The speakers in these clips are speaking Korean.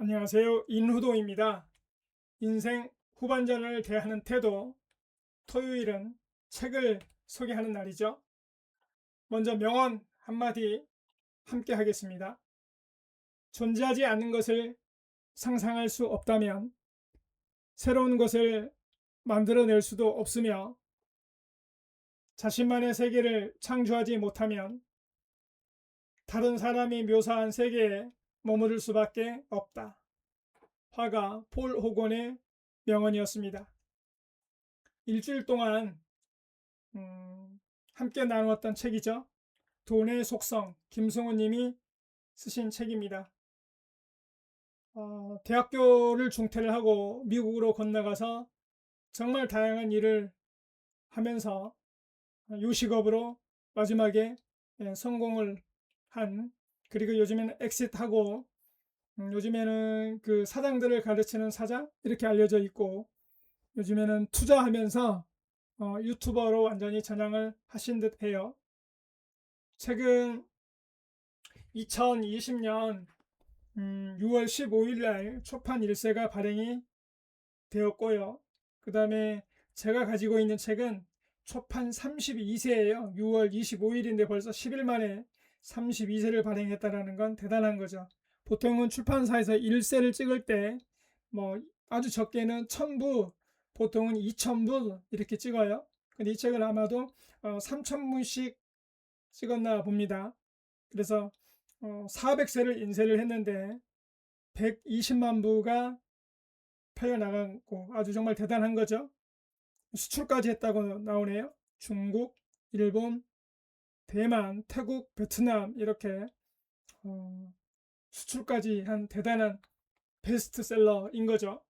안녕하세요. 인후도입니다. 인생 후반전을 대하는 태도, 토요일은 책을 소개하는 날이죠. 먼저 명언 한마디 함께 하겠습니다. 존재하지 않는 것을 상상할 수 없다면 새로운 것을 만들어낼 수도 없으며 자신만의 세계를 창조하지 못하면 다른 사람이 묘사한 세계에 머무를 수밖에 없다. 화가 폴 호건의 명언이었습니다. 일주일 동안 함께 나누었던 책이죠. 돈의 속성, 김승우 님이 쓰신 책입니다. 대학교를 중퇴를 하고 미국으로 건너가서 정말 다양한 일을 하면서 요식업으로 마지막에 성공을 한, 그리고 요즘에는 엑싯하고 요즘에는 그 사장들을 가르치는 사장 이렇게 알려져 있고, 요즘에는 투자하면서 유튜버로 완전히 전향을 하신 듯 해요. 책은 2020년 6월 15일 날 초판 1세가 발행이 되었고요. 그 다음에 제가 가지고 있는 책은 초판 32세예요. 6월 25일인데 벌써 10일 만에 32세를 발행했다는 건 대단한 거죠. 보통은 출판사에서 1세를 찍을 때 뭐 아주 적게는 1000부, 보통은 2000부 이렇게 찍어요. 근데 이 책은 아마도 3000부씩 찍었나 봅니다. 그래서 400세를 인쇄를 했는데 120만 부가 팔려나가고 아주 정말 대단한 거죠. 수출까지 했다고 나오네요. 중국, 일본, 대만, 태국, 베트남 이렇게 수출까지 한 대단한 베스트셀러인 거죠.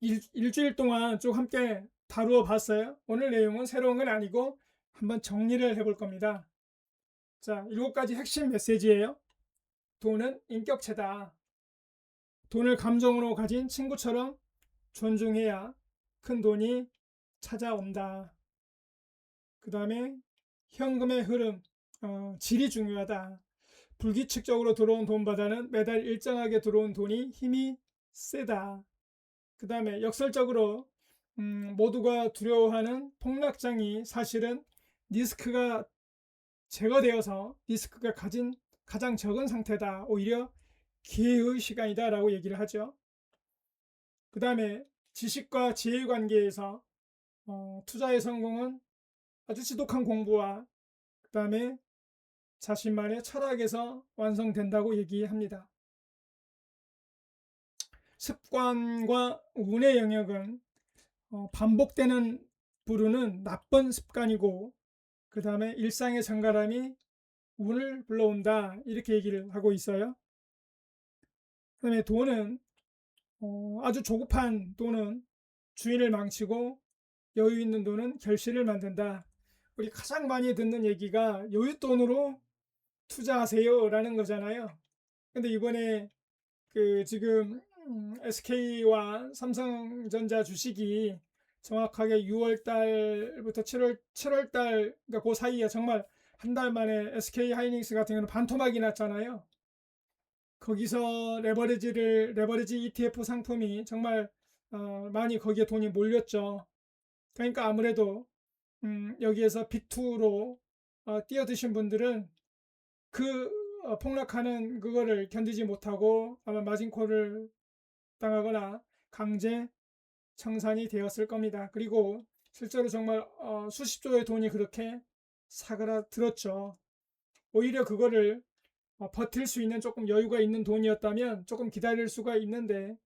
일주일 동안 쭉 함께 다루어 봤어요. 오늘 내용은 새로운 건 아니고 한번 정리를 해볼 겁니다. 자, 7가지 핵심 메시지예요. 돈은 인격체다. 돈을 감정으로 가진 친구처럼 존중해야 큰 돈이 찾아온다. 그 다음에 현금의 흐름, 질이 중요하다. 불규칙적으로 들어온 돈보다는 매달 일정하게 들어온 돈이 힘이 세다. 그 다음에 역설적으로 모두가 두려워하는 폭락장이 사실은 리스크가 제거되어서 리스크가 가장 적은 상태다. 오히려 기회의 시간이다 라고 얘기를 하죠. 그 다음에 지식과 지혜의 관계에서 투자의 성공은 아주 지독한 공부와 그 다음에 자신만의 철학에서 완성된다고 얘기합니다. 습관과 운의 영역은 반복되는 부르는 나쁜 습관이고, 그 다음에 일상의 정갈함이 운을 불러온다 이렇게 얘기를 하고 있어요. 그 다음에 돈은 아주 조급한 돈은 주인을 망치고 여유 있는 돈은 결실을 만든다. 우리 가장 많이 듣는 얘기가 여윳돈으로 투자하세요 라는 거잖아요. 근데 이번에 그 지금 SK와 삼성전자 주식이 정확하게 6월 달부터 7월 달, 그러니까 그 사이에 정말 한 달 만에 SK 하이닉스 같은 경우는 반토막이 났잖아요. 거기서 레버리지 ETF 상품이 정말 많이 거기에 돈이 몰렸죠. 그러니까 아무래도 여기에서 빅2로 뛰어드신 분들은 그 폭락하는 그거를 견디지 못하고 아마 마진콜을 당하거나 강제 청산이 되었을 겁니다. 그리고 실제로 정말 수십조의 돈이 그렇게 사그라들었죠. 오히려 그거를 버틸 수 있는 조금 여유가 있는 돈이었다면 조금 기다릴 수가 있는데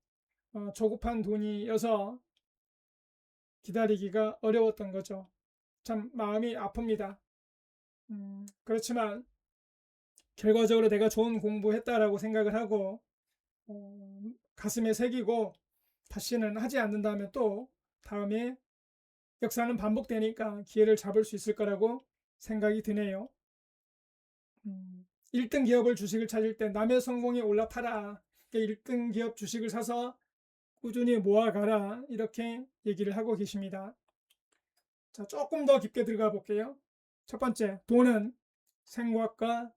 조급한 돈이어서 기다리기가 어려웠던 거죠. 참 마음이 아픕니다. 그렇지만 결과적으로 내가 좋은 공부했다라고 생각을 하고 가슴에 새기고 다시는 하지 않는다면 또 다음에 역사는 반복되니까 기회를 잡을 수 있을 거라고 생각이 드네요. 1등 기업을 주식을 찾을 때 남의 성공에 올라타라. 1등 기업 주식을 사서 꾸준히 모아가라. 이렇게 얘기를 하고 계십니다. 자, 조금 더 깊게 들어가 볼게요. 첫 번째, 돈은 생각과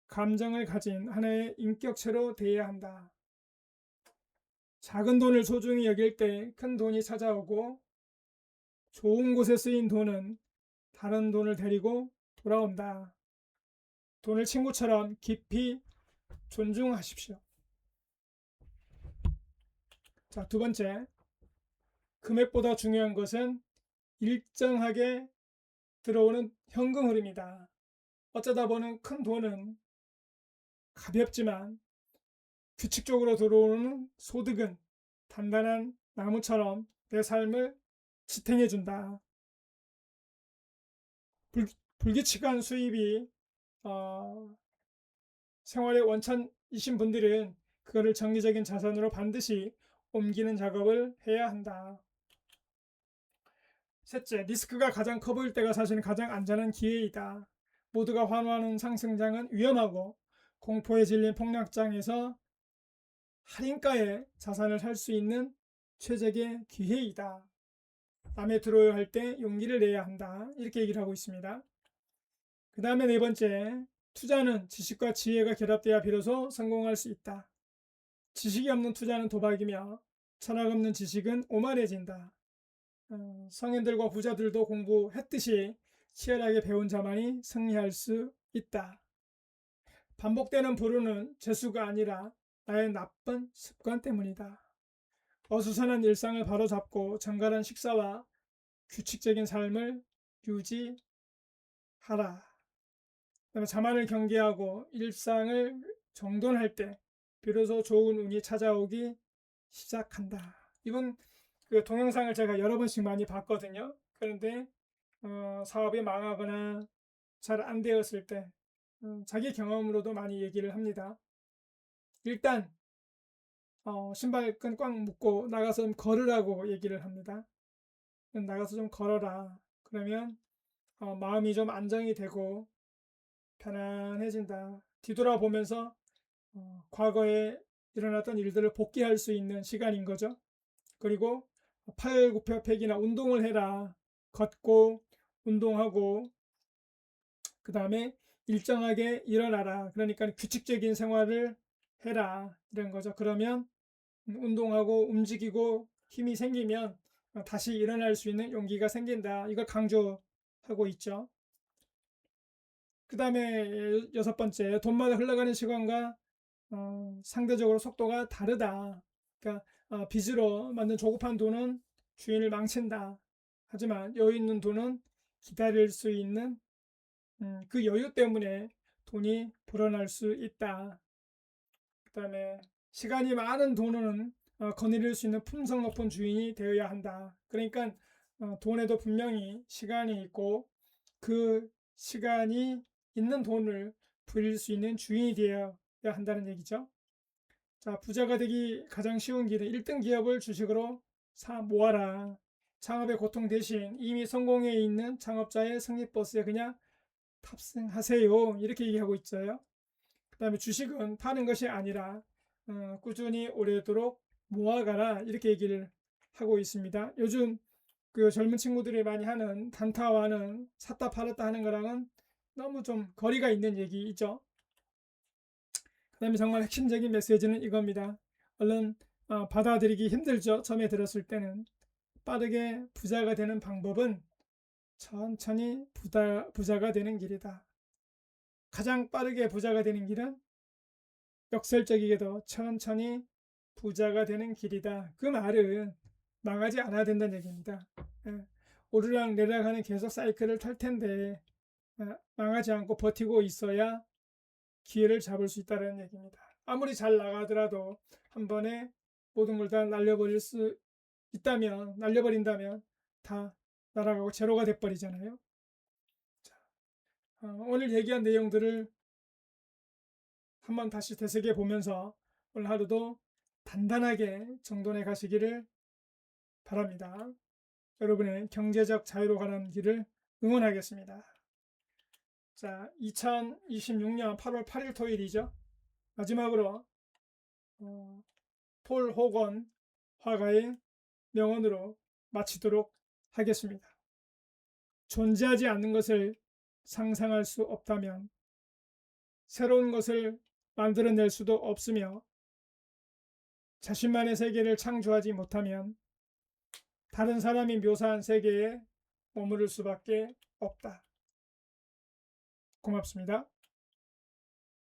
감정을 가진 하나의 인격체로 대해야 한다. 작은 돈을 소중히 여길 때 큰 돈이 찾아오고 좋은 곳에 쓰인 돈은 다른 돈을 데리고 돌아온다. 돈을 친구처럼 깊이 존중하십시오. 자, 두 번째. 금액보다 중요한 것은 일정하게 들어오는 현금 흐름이다. 어쩌다 보는 큰 돈은 가볍지만 규칙적으로 들어오는 소득은 단단한 나무처럼 내 삶을 지탱해준다. 불규칙한 수입이 생활의 원천이신 분들은 그거를 정기적인 자산으로 반드시 옮기는 작업을 해야 한다. 셋째, 리스크가 가장 커 보일 때가 사실은 가장 안전한 기회이다. 모두가 환호하는 상승장은 위험하고 공포에 질린 폭락장에서 할인가에 자산을 살 수 있는 최적의 기회이다. 남에 들어야 할 때 용기를 내야 한다. 이렇게 얘기를 하고 있습니다. 그 다음에 네 번째, 투자는 지식과 지혜가 결합돼야 비로소 성공할 수 있다. 지식이 없는 투자는 도박이며 철학 없는 지식은 오만해진다. 성인들과 부자들도 공부했듯이 치열하게 배운 자만이 승리할 수 있다. 반복되는 불운은 재수가 아니라 나의 나쁜 습관 때문이다. 어수선한 일상을 바로잡고 정갈한 식사와 규칙적인 삶을 유지하라. 자만을 경계하고 일상을 정돈할 때 비로소 좋은 운이 찾아오기 시작한다. 이번 그 동영상을 제가 여러 번씩 많이 봤거든요. 그런데 사업이 망하거나 잘 안 되었을 때 자기 경험으로도 많이 얘기를 합니다. 일단 신발끈 꽉 묶고 나가서 좀 걸으라고 얘기를 합니다. 나가서 좀 걸어라. 그러면 마음이 좀 안정이 되고 편안해진다. 뒤돌아보면서 과거에 일어났던 일들을 복귀할 수 있는 시간인 거죠. 그리고 팔굽혀펴기나 운동을 해라. 걷고 운동하고 그 다음에 일정하게 일어나라. 그러니까 규칙적인 생활을 해라. 이런 거죠. 그러면 운동하고 움직이고 힘이 생기면 다시 일어날 수 있는 용기가 생긴다. 이걸 강조하고 있죠. 그 다음에 여섯 번째, 돈마다 흘러가는 시간과 상대적으로 속도가 다르다. 그러니까 빚으로 만든 조급한 돈은 주인을 망친다. 하지만 여유 있는 돈은 기다릴 수 있는 그 여유 때문에 돈이 불어날 수 있다. 그 다음에 시간이 많은 돈은 거느릴 수 있는 품성 높은 주인이 되어야 한다. 그러니까 돈에도 분명히 시간이 있고 그 시간이 있는 돈을 부릴 수 있는 주인이 되어야 한다는 얘기죠. 자, 부자가 되기 가장 쉬운 길은 1등 기업을 주식으로 사 모아라. 창업의 고통 대신 이미 성공해 있는 창업자의 승리버스에 그냥 탑승하세요. 이렇게 얘기하고 있어요. 그 다음에 주식은 파는 것이 아니라 꾸준히 오래도록 모아가라. 이렇게 얘기를 하고 있습니다. 요즘 그 젊은 친구들이 많이 하는 단타와는 샀다 팔았다 하는 거랑은 너무 좀 거리가 있는 얘기죠. 그 다음에 정말 핵심적인 메시지는 이겁니다. 얼른 받아들이기 힘들죠. 처음에 들었을 때는. 빠르게 부자가 되는 방법은 천천히 부자가 되는 길이다. 가장 빠르게 부자가 되는 길은 역설적이게도 천천히 부자가 되는 길이다. 그 말은 망하지 않아야 된다는 얘기입니다. 오르락 내리락하는 계속 사이클을 탈 텐데 망하지 않고 버티고 있어야 기회를 잡을 수 있다는 얘기입니다. 아무리 잘 나가더라도 한 번에 모든 걸 다 날려버린다면 다 날아가고 제로가 돼버리잖아요. 오늘 얘기한 내용들을 한번 다시 되새겨 보면서 오늘 하루도 단단하게 정돈해 가시기를 바랍니다. 여러분의 경제적 자유로 가는 길을 응원하겠습니다. 자, 2026년 8월 8일 토요일이죠. 마지막으로 폴 호건 화가의 명언으로 마치도록 하겠습니다. 존재하지 않는 것을 상상할 수 없다면 새로운 것을 만들어낼 수도 없으며 자신만의 세계를 창조하지 못하면 다른 사람이 묘사한 세계에 머무를 수밖에 없다. 고맙습니다.